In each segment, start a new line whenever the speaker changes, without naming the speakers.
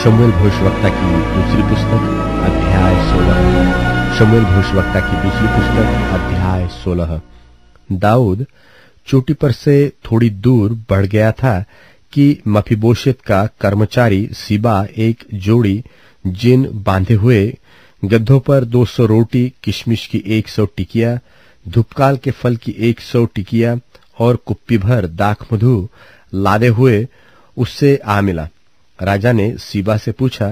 शमूएल भविष्यवक्ता की दूसरी पुस्तक अध्याय 16। शमूएल भविष्यवक्ता की दूसरी पुस्तक अध्याय 16। दाऊद चोटी पर से थोड़ी दूर बढ़ गया था कि मफीबोशेत का कर्मचारी सीबा एक जोड़ी जिन बांधे हुए गड्ढों पर 200 रोटी, किशमिश की 100 टिकिया, धूपकाल के फल की 100 टिकिया और कुप्पी भर दाख मधु लादे हुए उससे आ मिला। राजा ने सीबा से पूछा,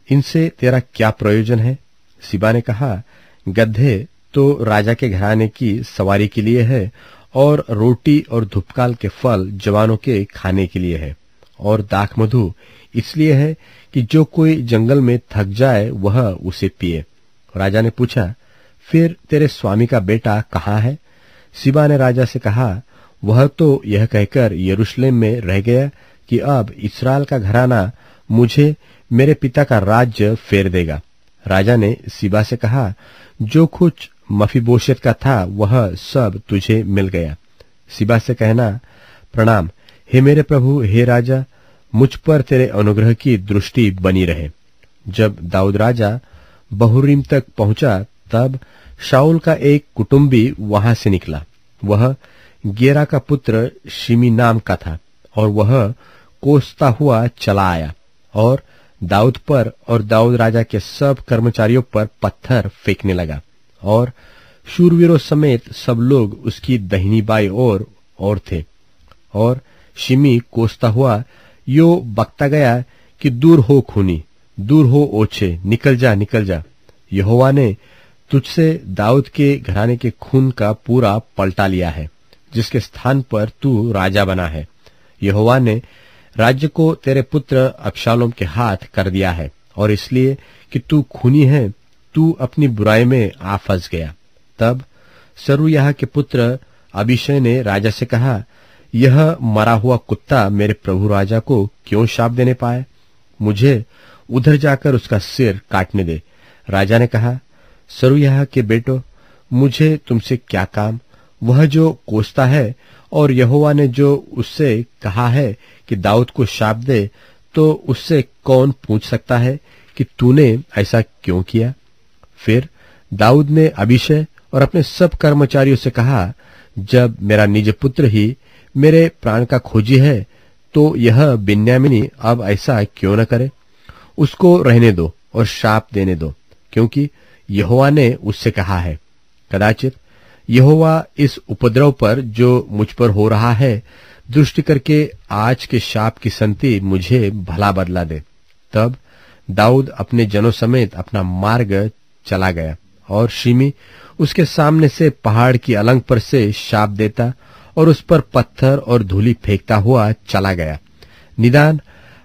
इनसे तेरा क्या प्रयोजन है? सीबा ने कहा, गड्ढे तो राजा के घराने की सवारी के लिए है और रोटी और धूपकाल के फल जवानों के खाने के लिए है, और दाख मधु इसलिए है कि जो कोई जंगल में थक जाए वह उसे पिए। राजा ने पूछा, फिर तेरे स्वामी का बेटा कहाँ है? सीबा ने राजा से कहा, वह तो यह कहकर यरूशलेम में रह गया कि अब इस्राएल का घराना मुझे मेरे पिता का राज्य फेर देगा। राजा ने सीबा से कहा, जो कुछ मफीबोशेत का था वह सब तुझे मिल गया। सीबा से कहना, प्रणाम, हे मेरे प्रभु, हे राजा, मुझ पर तेरे अनुग्रह की दृष्टि बनी रहे। जब दाऊद राजा बहुरीम तक पहुंचा तब शाऊल का एक कुटुंबी वहां से निकला। वह गेरा का पुत्र शिमी नाम का था और वह कोसता हुआ चला आया और दाऊद पर और दाऊद राजा के सब कर्मचारियों पर पत्थर फेंकने लगा, और शूरवीरों समेत सब लोग उसकी दाहिनी बाई ओर थे। और शिमी कोसता हुआ यो बकता गया कि दूर हो खूनी, दूर हो ओछे, निकल जा, निकल जा। यहोवा ने तुझसे दाऊद के घराने के खून का पूरा पलटा लिया है, जिसके स्थान पर तू राजा बना है। यहोवा ने राज्य को तेरे पुत्र अबशालोम के हाथ कर दिया है, और इसलिए कि तू खूनी है, तू अपनी बुराई में आ फंस गया। तब सरूयाह के पुत्र अबीशै ने राजा से कहा, यह मरा हुआ कुत्ता मेरे प्रभु राजा को क्यों शाप देने पाए? मुझे उधर जाकर उसका सिर काटने दे। राजा ने कहा, सरूयाह के बेटो, मुझे तुमसे क्या काम? वह जो कोसता है और यहोवा ने जो उससे कहा है कि दाऊद को शाप दे, तो उससे कौन पूछ सकता है कि तूने ऐसा क्यों किया? फिर दाऊद ने अबीशै और अपने सब कर्मचारियों से कहा, जब मेरा निज पुत्र ही मेरे प्राण का खोजी है, तो यह बिन्यामीनी अब ऐसा क्यों न करे? उसको रहने दो और शाप देने दो, क्योंकि यहोवा ने उससे कहा है। कदाचित यहोवा इस उपद्रव पर जो मुझ पर हो रहा है दृष्टि करके आज के शाप की संति मुझे भला बदला दे। तब दाऊद अपने जनों समेत अपना मार्ग चला गया, और शिमी उसके सामने से पहाड़ की अलंग पर से शाप देता और उस पर पत्थर और धूलि फेंकता हुआ चला गया। निदान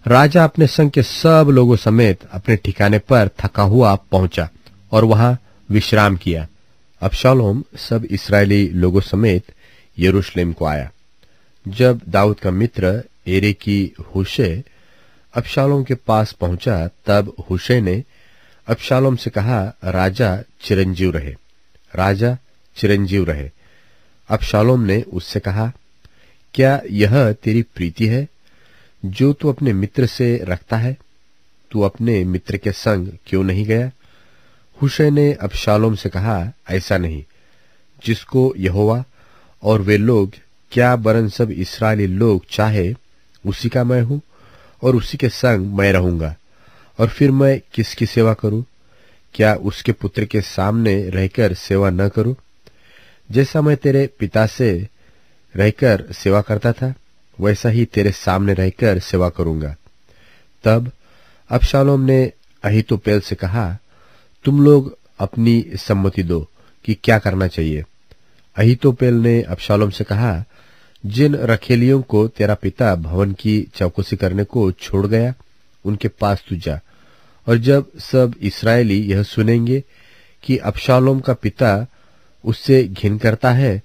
राजा अपने संग के सब लोगों समेत अपने ठिकाने पर थका हुआ पहुंचा और वहां विश्राम किया। अबशालोम सब इस्राएली लोगों समेत यरूशलेम को आया। जब दाऊद का मित्र एरे की हुशै अबशालोम के पास पहुंचा, तब हुशै ने अबशालोम से कहा, राजा चिरंजीव रहे, राजा चिरंजीव रहे। अबशालोम ने उससे कहा, क्या यह तेरी प्रीति है जो तू अपने मित्र से रखता है? तू अपने मित्र के संग क्यों नहीं गया? हुशै ने अबशालोम से कहा, ऐसा नहीं, जिसको यहोवा और वे लोग, क्या बरन सब इस्राएली लोग चाहे, उसी का मैं हूं और उसी के संग मैं रहूंगा। और फिर मैं किसकी सेवा करूं? क्या उसके पुत्र के सामने रहकर सेवा न करूं? जैसा मैं तेरे पिता से रहकर सेवा करता था, वैसा ही तेरे सामने रहकर सेवा करूंगा। तब अबशालोम ने अहीतोपेल से कहा, तुम लोग अपनी सम्मति दो कि क्या करना चाहिए। अहीतोपेल ने अबशालोम से कहा, जिन रखेलियों को तेरा पिता भवन की चौकसी करने को छोड़ गया, उनके पास तू जा, और जब सब इस्राएली यह सुनेंगे कि अबशालोम का पिता उससे घिन करता है,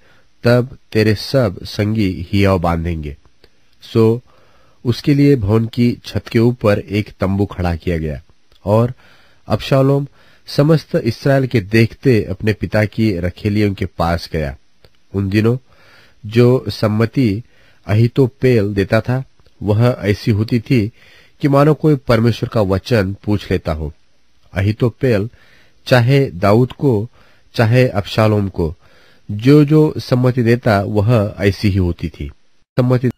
तब तेरे सब संगी हियाव बांधेंगे। सो उसके लिए भवन की छत के ऊपर एक तंबू खड़ा किया गया, और अबशालोम समस्त इस्राएल के देखते अपने पिता की रखेलियों के पास गया। उन दिनों जो सम्मति अहीतोपेल देता था, वह ऐसी होती थी कि मानो कोई परमेश्वर का वचन पूछ लेता हो। अहीतोपेल चाहे दाऊद को चाहे अबशालोम को जो जो सम्मति देता वह ऐसी ही होती थी। सम्मति